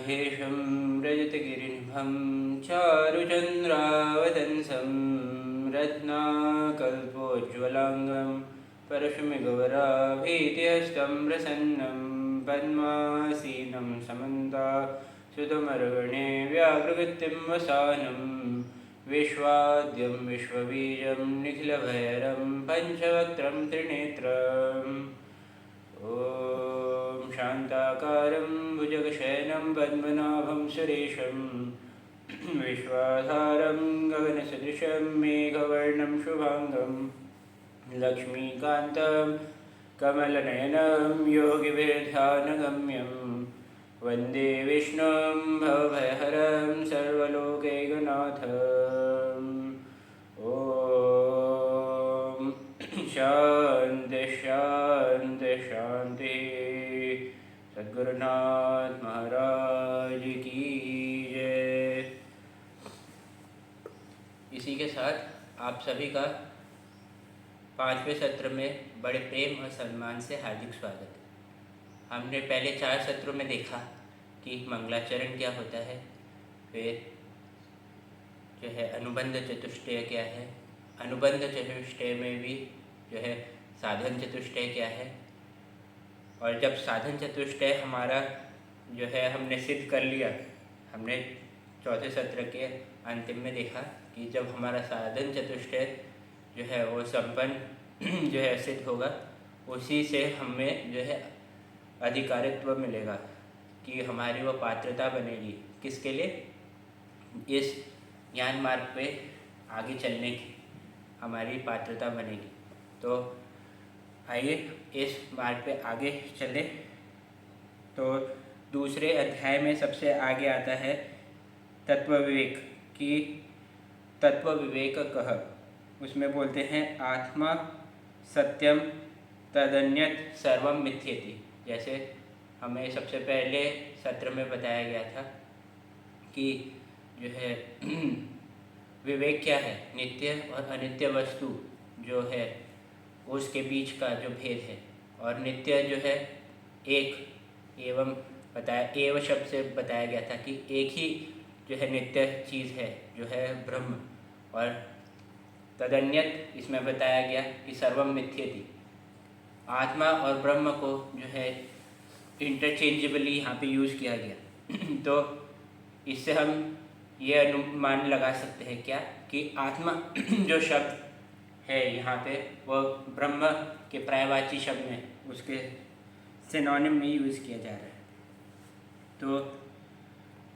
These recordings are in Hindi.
शुक्लाम्बरधरेशं रजतगिरिनिभं चारुचन्द्रावतंसं रत्नाकल्पोज्ज्वलाङ्गं परशुमिगौराभीतिहस्तं प्रसन्नं पद्मासीनं समन्तासुतमर्गणे व्याघ्रकृत्यं वसानं विश्वाद्यं विश्वबीजं निखिलभैरं पञ्चवक्त्रं त्रिनेत्रम् ॐ शान्ताकारं भुजगशयनं पद्मनाभं सुरेशं विश्वाधारं गगनसदृशं मेघवर्णं शुभाङ्गं लक्ष्मीकान्तं कमलनयनं योगिभिर्ध्यानगम्यं वन्दे विष्णुं भवभयहरं सर्वलोकैकनाथम् ॐ शान्ति शान्ति शान्ति। सद्गुरुनाथ महाराज की जय। इसी के साथ आप सभी का 5वें सत्र में बड़े प्रेम और सम्मान से हार्दिक स्वागत है। हमने पहले 4 सत्रों में देखा कि मंगलाचरण क्या होता है, फिर जो है अनुबंध चतुष्टय क्या है, अनुबंध चतुष्टय में भी जो है साधन चतुष्टय क्या है, और जब साधन चतुष्टय हमारा जो है हमने सिद्ध कर लिया, हमने 4थे सत्र के अंतिम में देखा कि जब हमारा साधन चतुष्टय जो है वो संपन्न जो है सिद्ध होगा, उसी से हमें जो है अधिकारित्व मिलेगा कि हमारी वो पात्रता बनेगी किसके लिए, इस ज्ञान मार्ग पे आगे चलने की हमारी पात्रता बनेगी। तो आइए इस मार्ग पे आगे चलें। तो दूसरे अध्याय में सबसे आगे आता है तत्व विवेक की तत्व विवेक कह। उसमें बोलते हैं आत्मा सत्यम तदन्यत सर्वम मिथ्येति। जैसे हमें सबसे पहले सत्र में बताया गया था कि जो है विवेक क्या है, नित्य और अनित्य वस्तु जो है उसके बीच का जो भेद है, और नित्य जो है एक एवं बताया, एवं शब्द से बताया गया था कि एक ही जो है नित्य चीज़ है जो है ब्रह्म, और तदन्यत इसमें बताया गया कि सर्वम मिथ्येति। आत्मा और ब्रह्म को जो है इंटरचेंजेबली यहाँ पे यूज़ किया गया। तो इससे हम ये अनुमान लगा सकते हैं क्या कि आत्मा जो शब्द है यहाँ पे वो ब्रह्म के पर्यायवाची शब्द में उसके सिनोनिम में यूज़ किया जा रहा है। तो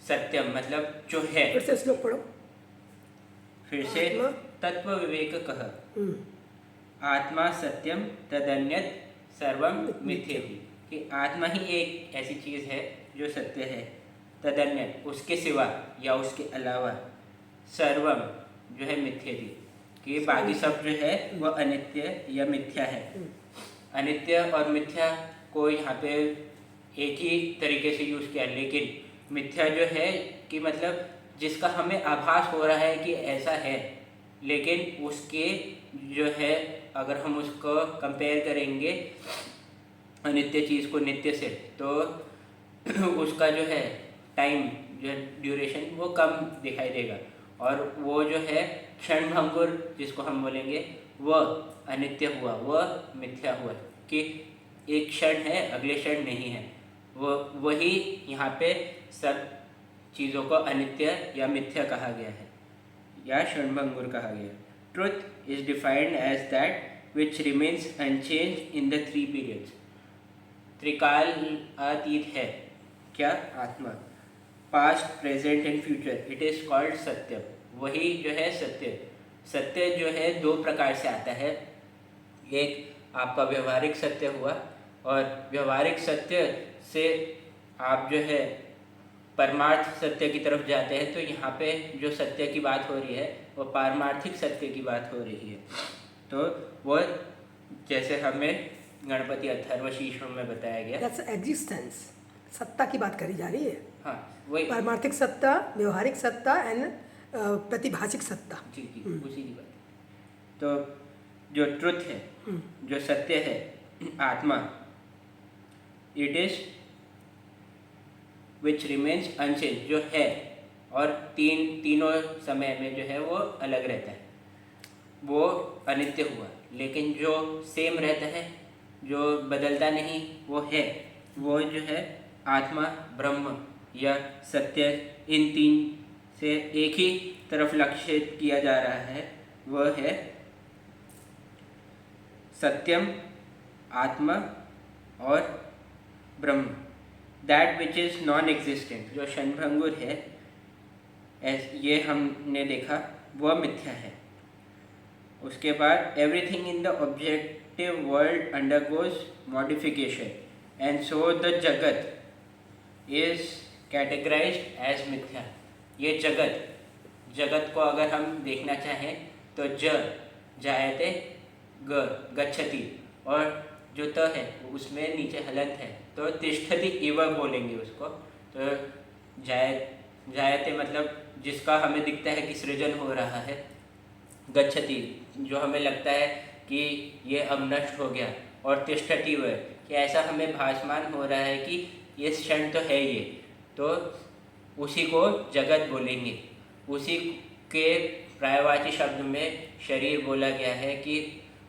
सत्यम मतलब जो है, फिर से श्लोक पढ़ो। फिर से तत्व विवेक कह आत्मा सत्यम तदन्यत सर्वम मिथ्येति, कि आत्मा ही एक ऐसी चीज़ है जो सत्य है, तदन्यत उसके सिवा या उसके अलावा, सर्वम जो है मिथ्येति, कि बाकी सब जो है वो अनित्य या मिथ्या है। अनित्य और मिथ्या को यहाँ पे एक ही तरीके से यूज़ किया, लेकिन मिथ्या जो है कि मतलब जिसका हमें आभास हो रहा है कि ऐसा है, लेकिन उसके जो है अगर हम उसको कंपेयर करेंगे अनित्य चीज़ को नित्य से, तो उसका जो है टाइम जो है ड्यूरेशन वो कम दिखाई देगा, और वो जो है क्षण भंगुर जिसको हम बोलेंगे वह अनित्य हुआ, वह मिथ्या हुआ, कि एक क्षण है अगले क्षण नहीं है। वो वही यहाँ पे सब चीज़ों को अनित्य या मिथ्या कहा गया है या क्षणभंगुर कहा गया। Truth is defined as that which remains unchange in the 3 periods. त्रिकालातीत है क्या आत्मा, past present and future, it is called सत्य। वही जो है सत्य। सत्य जो है 2 प्रकार से आता है, एक आपका व्यवहारिक सत्य हुआ, और व्यवहारिक सत्य से आप जो है परमार्थ सत्य की तरफ जाते हैं। तो यहाँ पे जो सत्य की बात हो रही है वो पारमार्थिक सत्य की बात हो रही है। तो वो जैसे हमें गणपति अथर्वशीर्ष में बताया गया, दैट्स एग्जिस्टेंस, सत्ता की बात करी जा रही है। हाँ वही पारमार्थिक सत्ता, व्यवहारिक सत्ता एंड प्रतिभाषिक सत्ता। जी उसी की बात। तो जो ट्रुथ है, जो सत्य है, आत्मा, it is which remains unchange, जो है और तीनों समय में जो है वो अलग रहता है, वो अनित्य हुआ। लेकिन जो सेम रहता है, जो बदलता नहीं, वो जो है आत्मा, ब्रह्म या सत्य, इन तीन से एक ही तरफ लक्षित किया जा रहा है, वह है सत्यम, आत्मा और ब्रह्म। That which is non existent, जो क्षणभंगुर है, ये हमने देखा, वह मिथ्या है। उसके बाद everything in the objective world undergoes modification and so the जगत इज कैटेगराइज्ड एज मिथ्या। ये जगत को अगर हम देखना चाहें तो जायते गच्छति, और जो त है उसमें नीचे हलंत है, तो तिष्ठति इव बोलेंगे उसको। तो जायते मतलब जिसका हमें दिखता है कि सृजन हो रहा है, गच्छति जो हमें लगता है कि ये अब नष्ट हो गया, और तिष्ठति वह कि ऐसा हमें भासमान हो रहा है कि ये क्षण तो है ये, तो उसी को जगत बोलेंगे। उसी के पर्यायवाची शब्द में शरीर बोला गया है कि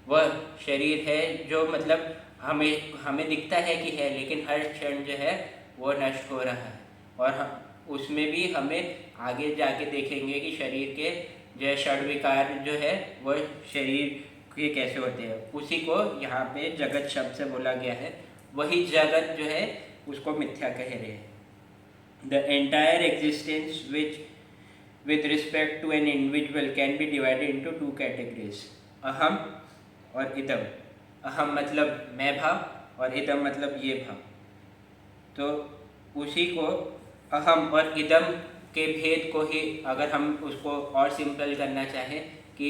वह शरीर है जो मतलब हमें दिखता है कि है, लेकिन हर क्षण जो है वो नष्ट हो रहा है। और उसमें भी हमें आगे जाके देखेंगे कि शरीर के जो षड विकार जो है वह शरीर के कैसे होते हैं। उसी को यहाँ पे जगत शब्द से बोला गया है, वही जगत जो है उसको मिथ्या कह रहे हैं। The entire existence which with respect to an individual can be divided into two categories, अहम और इदम। अहम मतलब मैं भाव और इदम मतलब ये भाव। तो उसी को अहम और इदम के भेद को ही अगर हम उसको और सिंपल करना चाहें कि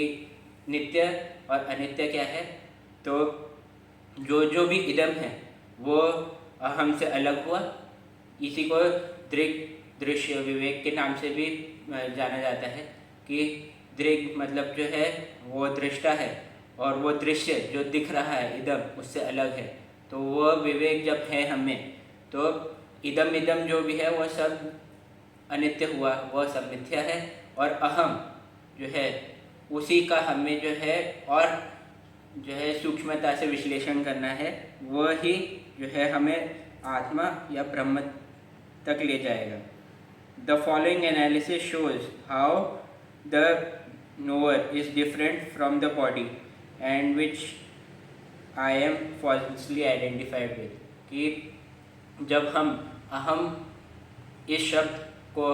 नित्य और अनित्य क्या है, तो जो भी इदम है वो अहम से अलग हुआ। इसी को दृश्य विवेक के नाम से भी जाना जाता है कि दृग मतलब जो है वो दृष्टा है, और वो दृश्य जो दिख रहा है इदम उससे अलग है। तो वो विवेक जब है हमें, तो इदम जो भी है वह सब अनित्य हुआ, वह सब मिथ्या है। और अहम जो है उसी का हमें जो है और जो है सूक्ष्मता से विश्लेषण करना है, वह ही जो है हमें आत्मा या ब्रह्म तक ले जाएगा। The following analysis shows how the knower is different from the body and which I am falsely identified with। कि जब हम अहम इस शब्द को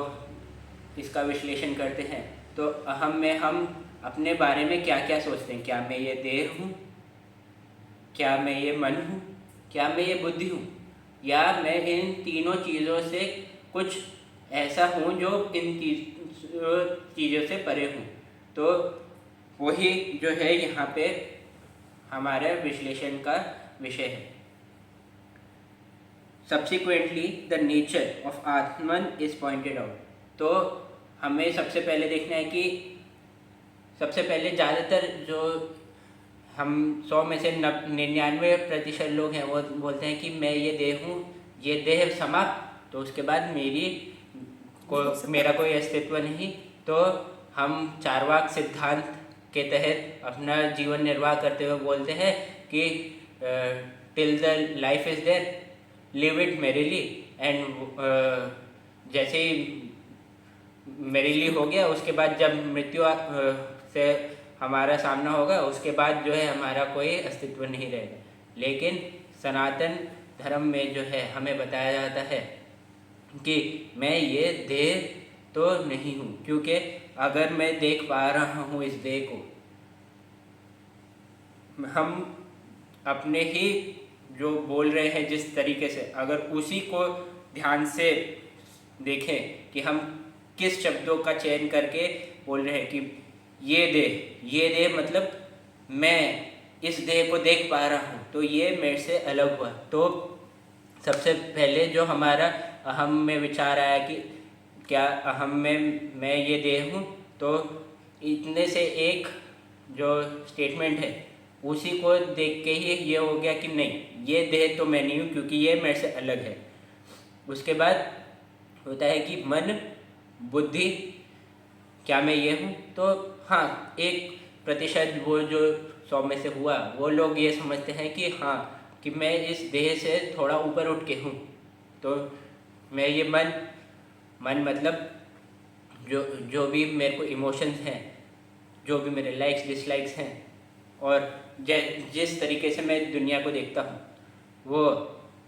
इसका विश्लेषण करते हैं, तो अहम में हम अपने बारे में क्या क्या सोचते हैं। क्या मैं ये देह हूँ, क्या मैं ये मन हूँ, क्या मैं ये बुद्धि हूँ, या मैं इन तीनों चीज़ों से कुछ ऐसा हूँ जो इन चीज़ों से परे हूँ। तो वही जो है यहाँ पे हमारे विश्लेषण का विषय है। Subsequently, the nature of Atman is pointed out। तो हमें सबसे पहले देखना है कि सबसे पहले ज़्यादातर जो हम 100 में से 99% लोग हैं वो बोलते हैं कि मैं ये देह हूँ, ये देह समाप्त, तो उसके बाद मेरा कोई अस्तित्व नहीं। तो हम चार्वाक सिद्धांत के तहत अपना जीवन निर्वाह करते हुए बोलते हैं कि till the life is there live it merrily, and जैसे ही मेरिली हो गया उसके बाद जब मृत्यु से हमारा सामना होगा उसके बाद जो है हमारा कोई अस्तित्व नहीं रहेगा। लेकिन सनातन धर्म में जो है हमें बताया जाता है कि मैं ये देह तो नहीं हूँ, क्योंकि अगर मैं देख पा रहा हूँ इस देह को, हम अपने ही जो बोल रहे हैं जिस तरीके से, अगर उसी को ध्यान से देखें कि हम किस शब्दों का चयन करके बोल रहे हैं कि ये देह मतलब मैं इस देह को देख पा रहा हूँ, तो ये मेरे से अलग हुआ। तो सबसे पहले जो हमारा अहम में विचार आया कि क्या अहम में मैं ये देह हूँ, तो इतने से एक जो स्टेटमेंट है उसी को देख के ही ये हो गया कि नहीं, ये देह तो मैं नहीं हूँ क्योंकि ये मेरे से अलग है। उसके बाद होता है कि मन, बुद्धि, क्या मैं ये हूँ? तो हाँ, 1% वो जो 100 में से हुआ, वो लोग ये समझते हैं कि हाँ, कि मैं इस देह से थोड़ा ऊपर उठ के हूँ। तो मैं ये मन मतलब जो जो भी मेरे को इमोशंस हैं, जो भी मेरे लाइक्स डिसलाइक्स हैं, और जिस तरीके से मैं दुनिया को देखता हूँ, वो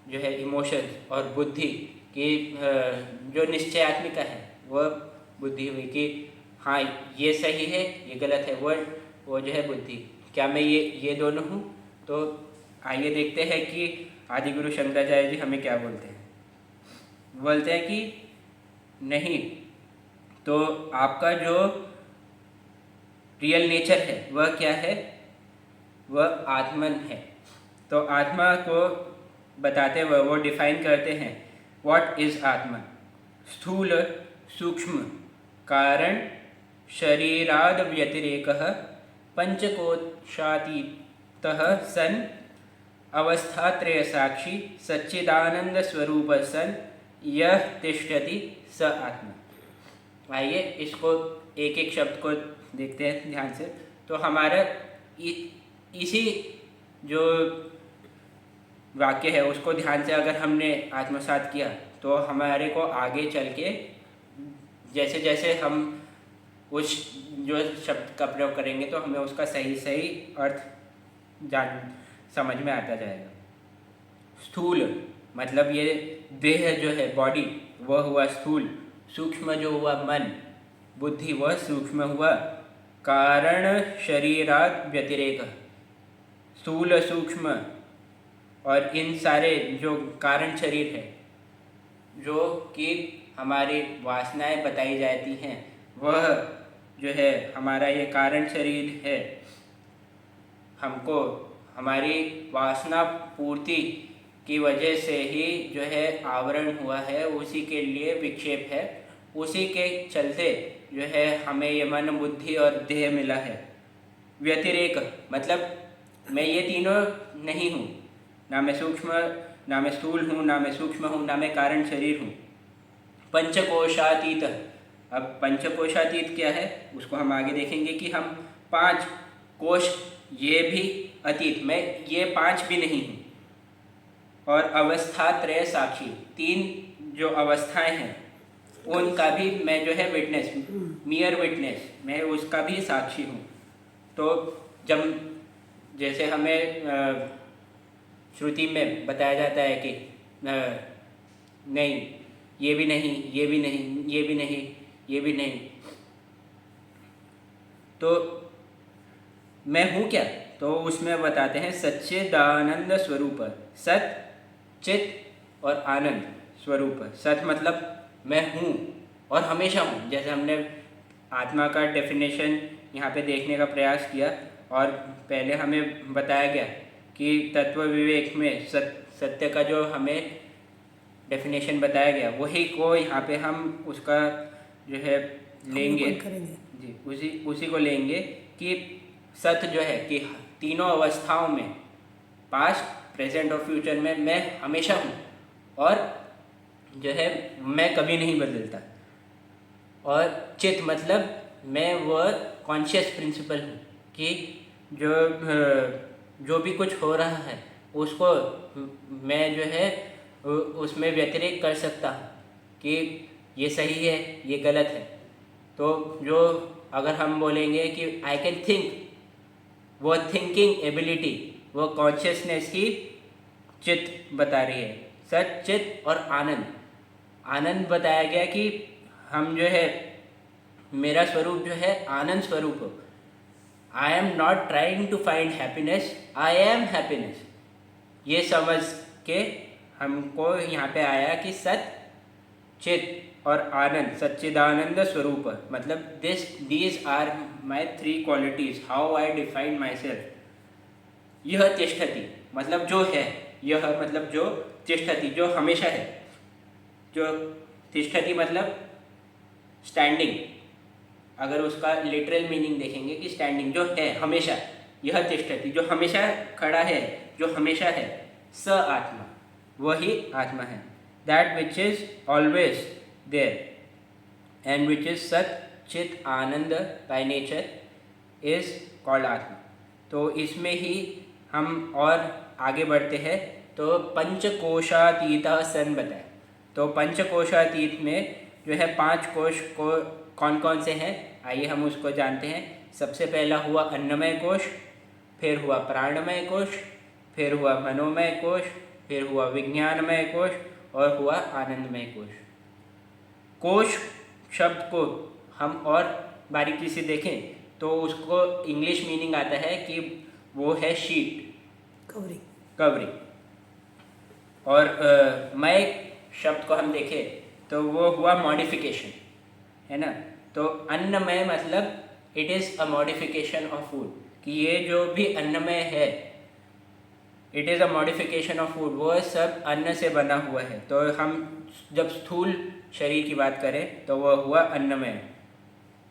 जो है इमोशंस और बुद्धि की जो निश्चयात्मिका है, वह बुद्धि हुई कि हाँ ये सही है, ये गलत है, वो जो है बुद्धि। क्या मैं ये दोनों हूँ? तो आइए देखते हैं कि आदि गुरु शंकराचार्य जी हमें क्या बोलते हैं। बोलते हैं कि नहीं, तो आपका जो रियल नेचर है वह क्या है? वह आत्मन है। तो आत्मा को बताते हुए वो डिफाइन करते हैं, व्हाट इज आत्मा? स्थूल सूक्ष्म कारण शरीराद व्यतिरेकः पंचकोशातीतः सन् अवस्थात्रय साक्षी सच्चिदानंद स्वरूप सन यह तिष्ठति स आत्मा। आइए इसको एक एक शब्द को देखते हैं ध्यान से। तो हमारा इसी जो वाक्य है उसको ध्यान से अगर हमने आत्मसात किया तो हमारे को आगे चल के जैसे जैसे हम उस जो शब्द का प्रयोग करेंगे तो हमें उसका सही सही अर्थ समझ में आता जाएगा। स्थूल मतलब ये देह जो है, बॉडी, वह हुआ स्थूल। सूक्ष्म जो हुआ मन, बुद्धि, वह सूक्ष्म हुआ। कारण शरीरात व्यतिरेक, स्थूल सूक्ष्म और इन सारे जो कारण शरीर है, जो कि हमारी वासनाएं बताई जाती हैं, वह जो है हमारा ये कारण शरीर है। हमको हमारी वासना पूर्ति की वजह से ही जो है आवरण हुआ है, उसी के लिए विक्षेप है, उसी के चलते जो है हमें ये मन, बुद्धि और देह मिला है। व्यतिरेक मतलब मैं ये तीनों नहीं हूँ, ना मैं सूक्ष्म, ना मैं स्थूल हूँ, ना मैं सूक्ष्म हूँ, ना मैं कारण शरीर हूँ। पंचकोशातीत, अब पंचकोशातीत क्या है उसको हम आगे देखेंगे कि हम 5 कोश, ये भी अतीत, मैं ये 5 भी नहीं हूँ। और अवस्थात्रय साक्षी, 3 जो अवस्थाएं हैं उनका भी मैं जो है विटनेस, मियर विटनेस, मैं उसका भी साक्षी हूँ। तो जब जैसे हमें श्रुति में बताया जाता है कि नहीं, ये भी नहीं, ये भी नहीं, ये भी नहीं, ये भी नहीं, तो मैं हूँ क्या? तो उसमें बताते हैं सच्चिदानंद स्वरूप, सत, चित और आनंद स्वरूप। सत मतलब मैं हूँ और हमेशा हूँ। जैसे हमने आत्मा का डेफिनेशन यहाँ पे देखने का प्रयास किया और पहले हमें बताया गया कि तत्व विवेक में सत्य का जो हमें डेफिनेशन बताया गया, वही को यहाँ पे हम उसका जो है लेंगे जी, उसी को लेंगे कि सत्य जो है कि तीनों अवस्थाओं में, पास्ट, प्रेजेंट और फ्यूचर में मैं हमेशा हूँ और जो है मैं कभी नहीं बदलता। और चित मतलब मैं वह कॉन्शियस प्रिंसिपल हूँ कि जो भी कुछ हो रहा है उसको मैं जो है उसमें व्यतिरेक कर सकता हूँ कि ये सही है, ये गलत है। तो जो अगर हम बोलेंगे कि आई कैन थिंक, वो थिंकिंग एबिलिटी, वो कॉन्शियसनेस ही चित बता रही है। सच, चित और आनंद। आनंद बताया गया कि हम जो है, मेरा स्वरूप जो है आनंद स्वरूप हो। I am not trying to find happiness, I am happiness. ये समझ के हमको यहाँ पे आया कि सत, चित और आनंद, सच्चिदानंद स्वरूप, मतलब these are my 3 qualities, how I define my self. यह तिष्ठति मतलब जो है, यह मतलब जो, तिष्ठति जो हमेशा है, जो तिष्ठति मतलब स्टैंडिंग। अगर उसका लिटरल मीनिंग देखेंगे कि स्टैंडिंग जो है हमेशा, यह तिष्ठति जो हमेशा खड़ा है, जो हमेशा है। स आत्मा, वही आत्मा है। That which is always there, and which is Sat Chit Anand by nature, is called Atma. तो इसमें ही हम और आगे बढ़ते हैं तो पंचकोशातीता सन बताए। तो पंचकोशातीत में जो है 5 कोश को कौन कौन से हैं, आइए हम उसको जानते हैं। सबसे पहला हुआ अन्नमय कोश, फिर हुआ प्राणमय कोश, फिर हुआ मनोमय कोश, फिर हुआ विज्ञानमय कोश और हुआ आनंदमय कोश। कोश शब्द को हम और बारीकी से देखें तो उसको इंग्लिश मीनिंग आता है कि वो है शीट, कवरिंग। और मय शब्द को हम देखें तो वो हुआ मॉडिफिकेशन, है ना। तो अन्नमय मतलब it is a modification of food, कि ये जो भी अन्नमय है it is a modification of food, वो सब अन्न से बना हुआ है। तो हम जब स्थूल शरीर की बात करें तो वह हुआ अन्नमय।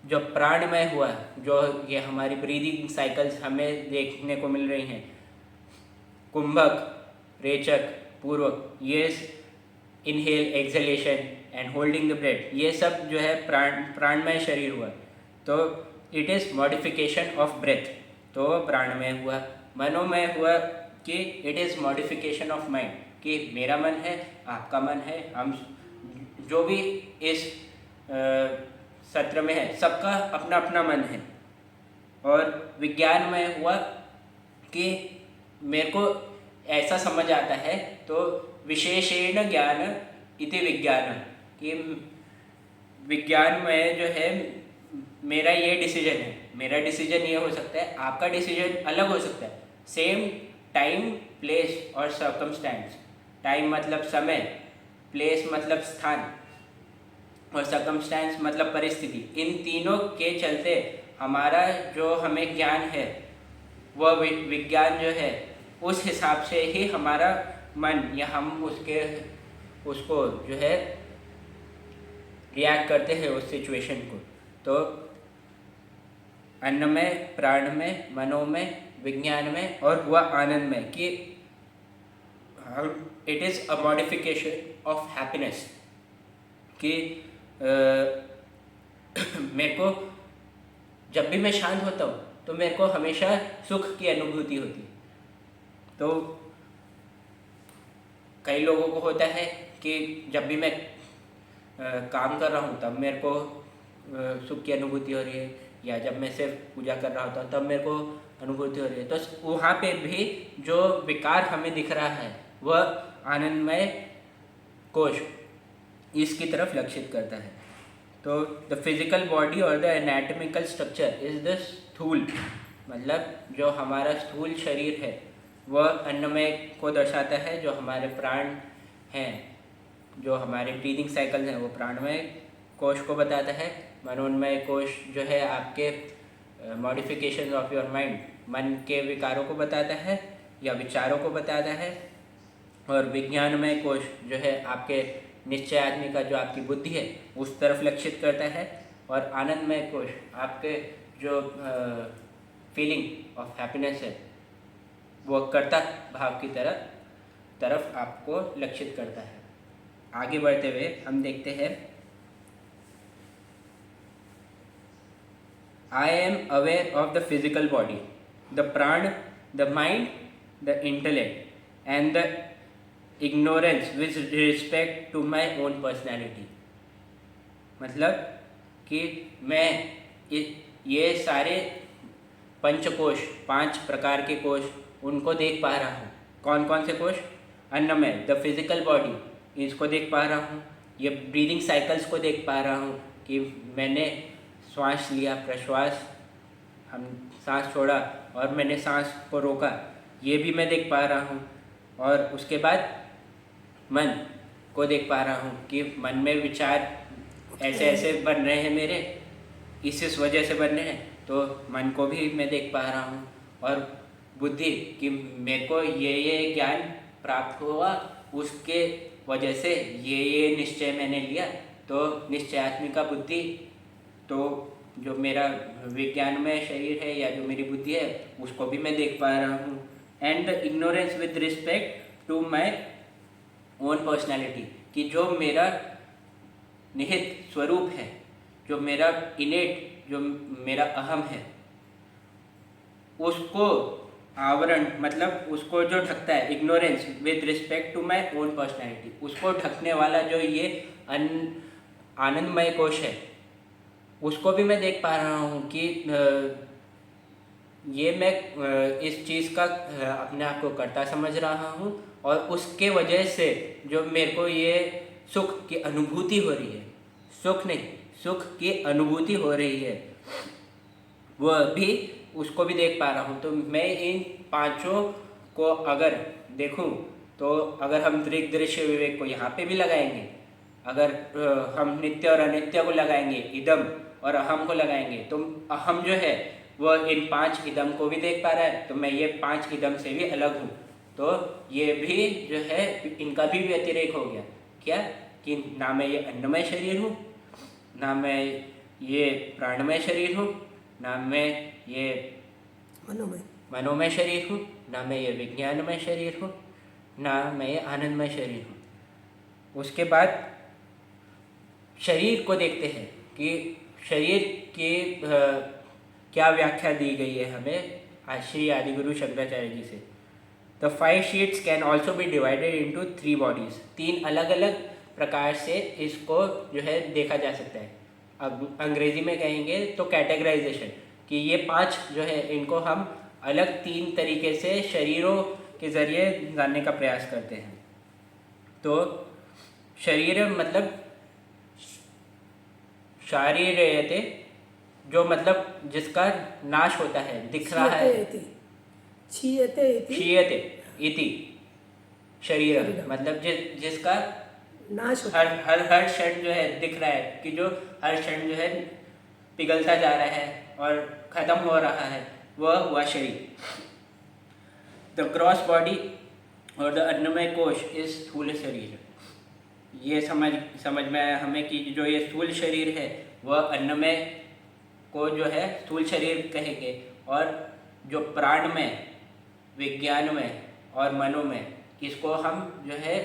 जो प्राणमय हुआ, जो ये हमारी ब्रीदिंग साइकिल्स हमें देखने को मिल रही हैं, कुंभक, रेचक, पूर्वक, ये inhale, exhalation and holding the breath, ये सब जो है प्राणमय शरीर हुआ। तो it is modification of breath, तो प्राणमय हुआ। मनोमय हुआ कि it is modification of mind, कि मेरा मन है, आपका मन है, हम जो भी इस सत्र में है सबका अपना अपना मन है। और विज्ञानमय हुआ कि मेरे को ऐसा समझ आता है, तो विशेषेण ज्ञान इति विज्ञान, कि विज्ञान में जो है मेरा ये डिसीजन है, मेरा डिसीजन ये हो सकता है, आपका डिसीजन अलग हो सकता है। सेम टाइम, प्लेस और सर्कमस्टेंस, टाइम मतलब समय, प्लेस मतलब स्थान और सर्कमस्टेंस मतलब परिस्थिति, इन तीनों के चलते हमारा जो हमें ज्ञान है वह विज्ञान जो है उस हिसाब से ही हमारा मन या हम उसको जो है रिएक्ट करते हैं उस सिचुएशन को। तो अन्नमय, प्राणमय, मनोमय, विज्ञानमय और हुआ आनंदमय, कि it is a modification of happiness, कि मेरे को जब भी मैं शांत होता हूँ तो मेरे को हमेशा सुख की अनुभूति होती है। तो कई लोगों को होता है कि जब भी मैं काम कर रहा हूँ तब मेरे को सुख की अनुभूति हो रही है, या जब मैं सिर्फ पूजा कर रहा होता हूँ तब मेरे को अनुभूति हो रही है। तो वहाँ पे भी जो विकार हमें दिख रहा है वह आनंदमय कोश इसकी तरफ लक्षित करता है। तो द फिजिकल बॉडी और the anatomical structure is the स्थूल, मतलब जो हमारा स्थूल शरीर है वह अन्नमय को दर्शाता है, जो हमारे प्राण हैं, जो हमारे ब्रीदिंग साइकिल हैं वो प्राणमय कोश को बताता है। मनोन्मय कोश जो है आपके मॉडिफिकेशन ऑफ योर माइंड, मन के विकारों को बताता है या विचारों को बताता है। और विज्ञानमय कोश जो है आपके निश्चय आदमी का, जो आपकी बुद्धि है उस तरफ लक्षित करता है। और आनंदमय कोश आपके जो फीलिंग ऑफ हैप्पीनेस है वो कर्ता भाव की तरफ आपको लक्षित करता है। आगे बढ़ते हुए हम देखते हैं, I am aware of the physical body, the प्राण, the mind, the intellect and the ignorance with respect to my own personality. मतलब कि मैं ये सारे पंचकोश, 5 प्रकार के कोश, उनको देख पा रहा हूँ। कौन कौन से कोश? अन्नमय, द फिजिकल बॉडी, इसको देख पा रहा हूँ। ये ब्रीदिंग साइकिल्स को देख पा रहा हूँ कि मैंने श्वास लिया, प्रश्वास, हम सांस छोड़ा और मैंने सांस को रोका, ये भी मैं देख पा रहा हूँ। और उसके बाद मन को देख पा रहा हूँ कि मन में विचार ऐसे ऐसे बन रहे हैं मेरे, इस वजह से बन रहे हैं, तो मन को भी मैं देख पा रहा हूँ। और बुद्धि कि मेरे को ये ज्ञान प्राप्त हुआ, उसके वजह से ये निश्चय मैंने लिया, तो निश्चयात्मिका बुद्धि, तो जो मेरा विज्ञानमय शरीर है या जो मेरी बुद्धि है उसको भी मैं देख पा रहा हूँ। And the ignorance with respect to my own personality, कि जो मेरा निहित स्वरूप है, जो मेरा इनेट, जो मेरा अहम है, उसको आवरण मतलब उसको जो ढकता है, ignorance with respect to my own personality, उसको ढकने वाला जो ये आनंदमय कोश है, उसको भी मैं देख पा रहा हूँ कि ये मैं इस चीज़ का अपने आप को कर्ता समझ रहा हूँ, और उसके वजह से जो मेरे को ये सुख की अनुभूति हो रही है, सुख नहीं, सुख की अनुभूति हो रही है, वह भी उसको भी देख पा रहा हूँ। तो मैं इन पांचों को अगर देखूँ, तो अगर हम दृश्य विवेक को यहाँ पे भी लगाएंगे, अगर हम नित्य और अनित्य को लगाएंगे, इदम और अहम को लगाएंगे, तो अहम जो है वह इन 5 इदम को भी देख पा रहा है, तो मैं ये 5 इदम से भी अलग हूँ। तो ये भी जो है इनका भी व्यतिरेक हो गया। क्या कि ना मैं ये अन्नमय शरीर हूँ, ना मैं ये प्राणमय शरीर हूँ, ना मैं ये मनोमय शरीर हूँ, ना मैं ये विज्ञानमय शरीर हूँ, ना मैं ये आनंदमय शरीर हूँ। उसके बाद शरीर को देखते हैं कि शरीर की क्या व्याख्या दी गई है हमें श्री आदिगुरु शंकराचार्य जी से। The 5 sheets can also be divided into 3 bodies. 3 अलग अलग प्रकार से इसको जो है देखा जा सकता है। अब अंग्रेजी में कहेंगे तो कैटेगराइजेशन, कि ये 5 जो है इनको हम अलग 3 तरीके से शरीरों के ज़रिए जानने का प्रयास करते हैं। तो शरीर मतलब शारीरयते, जो मतलब जिसका नाश होता है, दिख रहा है, क्षीयते इति शरीर, मतलब जिसका नाश हर क्षण जो है दिख रहा है, कि जो हर क्षण जो है पिघलता जा रहा है और खत्म हो रहा है, वह हुआ शरीर। द ग्रॉस बॉडी और द अन्नमय कोश इज स्थूल शरीर। ये समझ में आया हमें कि जो ये स्थूल शरीर है वह अन्नमय को जो है स्थूल शरीर कहेंगे, और जो प्राणमय, विज्ञानमय और मनोमय, इसको हम जो है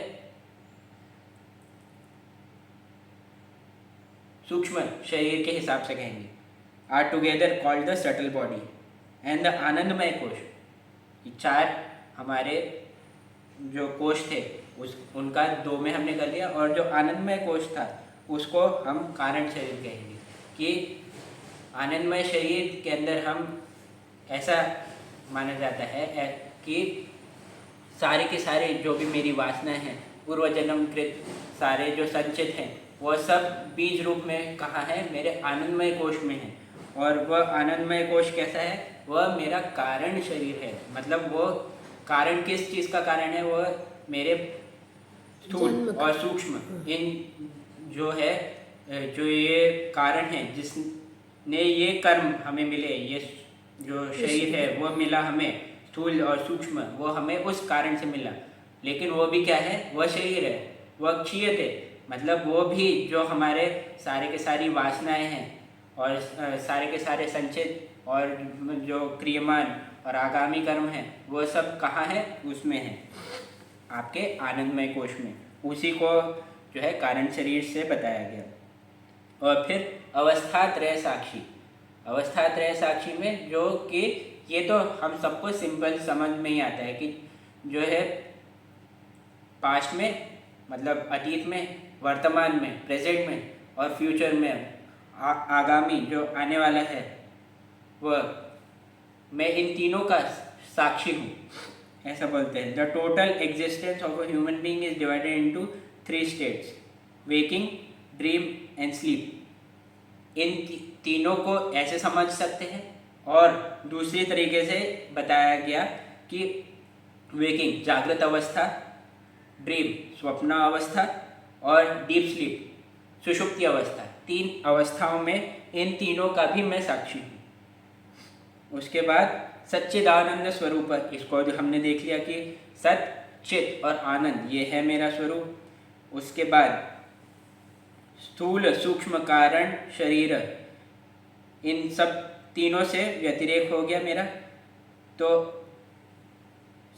सूक्ष्म शरीर के हिसाब से कहेंगे। Are together called the subtle body and the anandamaya kosha. ये 4 हमारे जो कोश थे उनका 2 में हमने कर लिया, और जो आनंदमय कोश था उसको हम कारण शरीर कहेंगे। कि आनंदमय शरीर के अंदर हम ऐसा माना जाता है कि सारे के सारे जो भी मेरी वासनाएं हैं, पूर्व जन्मकृत सारे जो संचित हैं, वह सब बीज रूप में कहाँ है, मेरे आनंदमय कोश में है। और वह आनंदमय कोश कैसा है, वह मेरा कारण शरीर है। मतलब वो कारण किस चीज़ का कारण है, वह मेरे स्थूल और सूक्ष्म इन जो है, जो ये कारण है जिसने ये कर्म हमें मिले, ये जो शरीर है वह मिला हमें, स्थूल और सूक्ष्म, वो हमें उस कारण से मिला। लेकिन वो भी क्या है, वह शरीर है, वह क्षीयते, मतलब वो भी जो हमारे सारे के सारी वासनाएं हैं और सारे के सारे संचित और जो क्रियमान और आगामी कर्म हैं, वो सब कहाँ है, उसमें है, आपके आनंदमय कोश में। उसी को जो है कारण शरीर से बताया गया। और फिर अवस्थात्रय साक्षी। अवस्थात्रय साक्षी में जो कि ये तो हम सबको सिंपल समझ में ही आता है कि जो है पास्ट में मतलब अतीत में, वर्तमान में, प्रेजेंट में और फ्यूचर में, आगामी जो आने वाला है, वह मैं इन तीनों का साक्षी हूँ, ऐसा बोलते हैं। The total existence of a human being is divided into 3 states, waking, dream and sleep. इन तीनों को ऐसे समझ सकते हैं। और दूसरी तरीके से बताया गया कि वेकिंग जागृत अवस्था, ड्रीम स्वप्न अवस्था और डीप स्लीप सुषुप्ति अवस्था, 3 अवस्थाओं में इन तीनों का भी मैं साक्षी हूँ। उसके बाद सच्चिदानंद स्वरूप, इसको जो हमने देख लिया कि सत, चित और आनंद ये है मेरा स्वरूप। उसके बाद स्थूल, सूक्ष्म, कारण, शरीर, इन सब तीनों से व्यतिरेक हो गया मेरा। तो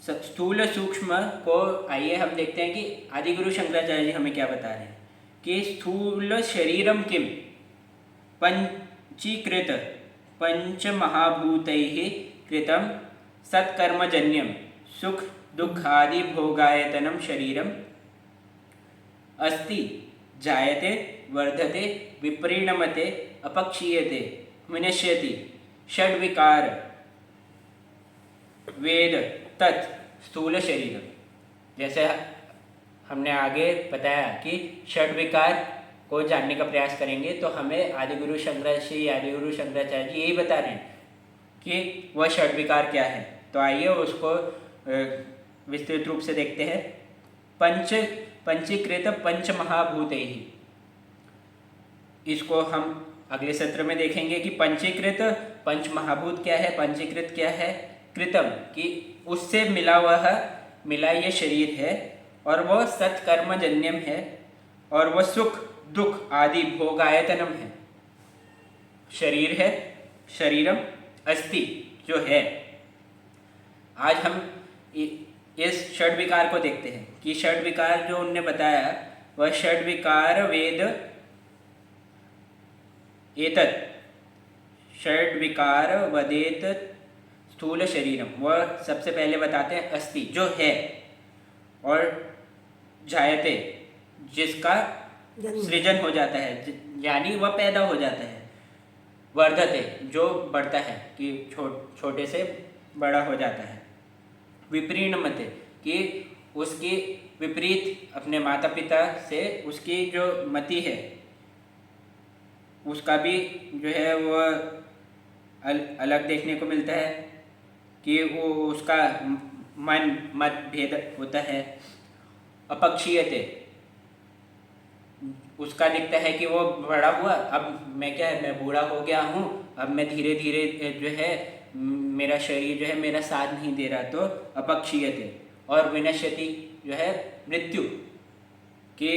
स्थूल सूक्ष्म को आइए हम देखते हैं कि आदिगुरु शंकराचार्य जी हमें क्या बता रहे हैं कि स्थूल शरीरम किम पंचीकृत पंचमहाभूतैः कृतं सत्कर्मजन्यं सुख दुःखादि भोगायतनं शरीरम अस्ति। जायते वर्धते विपरिणमते अपक्षीयते विनश्यति षड्विकार वेद तत् स्थूल शरीरम। जैसे हमने आगे बताया कि षड विकार को जानने का प्रयास करेंगे तो हमें आदिगुरु शंकराचार्य जी यही बता रहे हैं कि वह षड विकार क्या है। तो आइए उसको विस्तृत रूप से देखते हैं। पंचीकृत पंच महाभूत ही, इसको हम अगले सत्र में देखेंगे कि पंचीकृत पंच महाभूत क्या है, पंचीकृत क्या है, कृतम कि उससे मिला ये शरीर है और वह सत्कर्मजन्यम है और वह सुख दुख आदि भोग आयतनम है। शरीर है, शरीरम अस्ति जो है। आज हम इस षड विकार को देखते हैं कि षड विकार जो उनने बताया वह षड विकार वेद एतत् षड विकार वदेत स्थूल शरीरम, वह सबसे पहले बताते हैं अस्ति जो है, और जायते जिसका सृजन हो जाता है यानी वह पैदा हो जाता है, वर्धते जो बढ़ता है कि छोटे से बड़ा हो जाता है, विपरिणमते कि उसकी विपरीत अपने माता पिता से उसकी जो मति है उसका भी जो है वह अलग देखने को मिलता है कि वो उसका मत भेद होता है। अपक्षीयते उसका दिखता है कि वो बड़ा हुआ, अब मैं बूढ़ा हो गया हूँ, अब मैं धीरे धीरे जो है मेरा शरीर जो है मेरा साथ नहीं दे रहा, तो अपक्षीयते। और विनश्यति जो है मृत्यु कि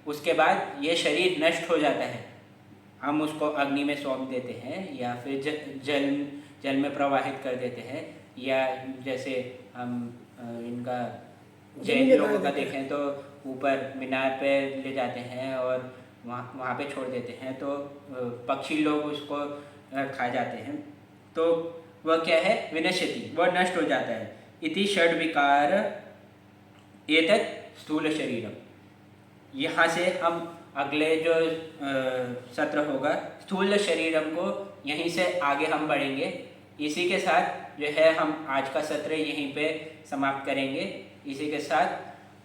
उसके बाद ये शरीर नष्ट हो जाता है, हम उसको अग्नि में सौंप देते हैं या फिर जल में प्रवाहित कर देते हैं, या जैसे हम इनका जैन लोगों का देखें तो ऊपर मीनार पे ले जाते हैं और वहाँ पे छोड़ देते हैं, तो पक्षी लोग उसको खा जाते हैं, तो वह क्या है, विनश्यति, वह नष्ट हो जाता है। इति षड विकार एतत् स्थूल शरीरम। यहाँ से हम अगले जो सत्र होगा स्थूल शरीरम को यहीं से आगे हम बढ़ेंगे। इसी के साथ जो है हम आज का सत्र यहीं पे समाप्त करेंगे। इसी के साथ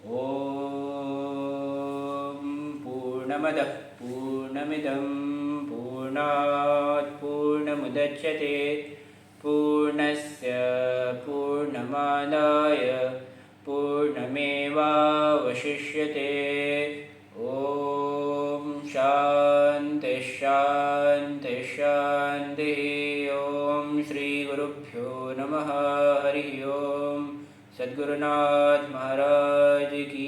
ओम पूर्णमदः पूर्णमिदं पूर्णात् पूर्णमुदच्यते पूर्णस्य पूर्णमादाय पूर्णमेवावशिष्यते। ओम शांति शांति शांति। ओम श्री गुरुभ्यो नमः। हरि ओम। सद्गुरुनाथ महाराज की